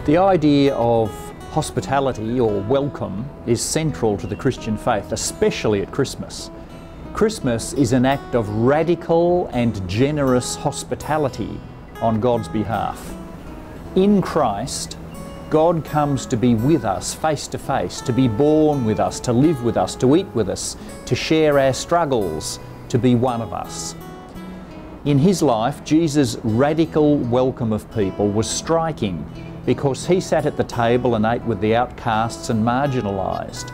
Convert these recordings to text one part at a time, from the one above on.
The idea of hospitality or welcome is central to the Christian faith, especially at Christmas. Christmas is an act of radical and generous hospitality on God's behalf. In Christ, God comes to be with us face to face, to be born with us, to live with us, to eat with us, to share our struggles, to be one of us. In his life, Jesus' radical welcome of people was striking because he sat at the table and ate with the outcasts and marginalised.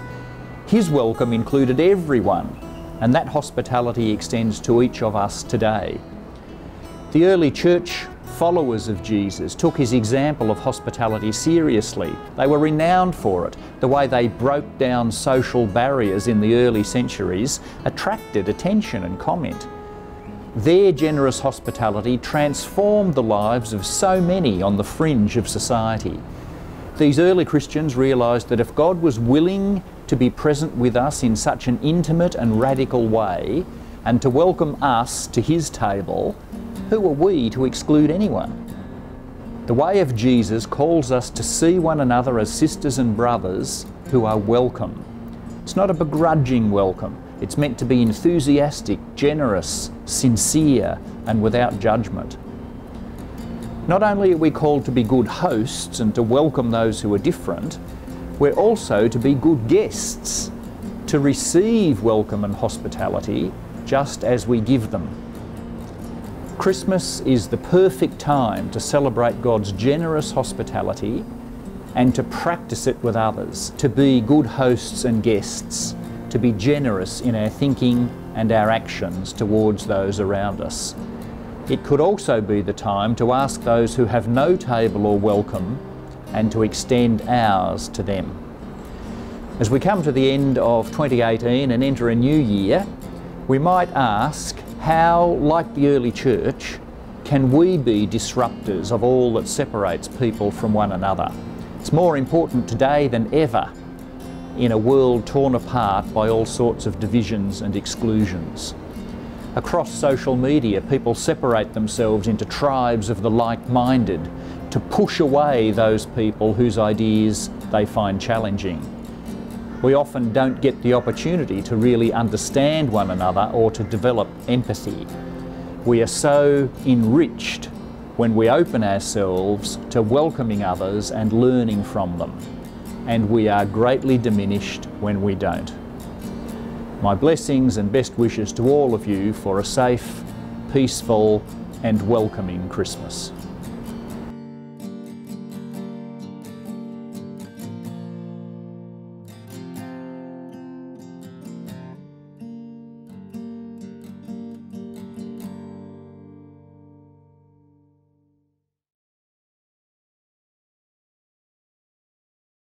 His welcome included everyone, and that hospitality extends to each of us today. The early church followers of Jesus took his example of hospitality seriously. They were renowned for it. The way they broke down social barriers in the early centuries attracted attention and comment. Their generous hospitality transformed the lives of so many on the fringe of society. These early Christians realised that if God was willing to be present with us in such an intimate and radical way, and to welcome us to his table, who are we to exclude anyone? The way of Jesus calls us to see one another as sisters and brothers who are welcome. It's not a begrudging welcome. It's meant to be enthusiastic, generous, sincere, and without judgment. Not only are we called to be good hosts and to welcome those who are different, we're also to be good guests, to receive welcome and hospitality just as we give them. Christmas is the perfect time to celebrate God's generous hospitality and to practice it with others, to be good hosts and guests, to be generous in our thinking and our actions towards those around us. It could also be the time to ask those who have no table or welcome and to extend ours to them. As we come to the end of 2018 and enter a new year, we might ask, how, like the early church, can we be disruptors of all that separates people from one another? It's more important today than ever in a world torn apart by all sorts of divisions and exclusions. Across social media, people separate themselves into tribes of the like-minded to push away those people whose ideas they find challenging. We often don't get the opportunity to really understand one another or to develop empathy. We are so enriched when we open ourselves to welcoming others and learning from them, and we are greatly diminished when we don't. My blessings and best wishes to all of you for a safe, peaceful and welcoming Christmas.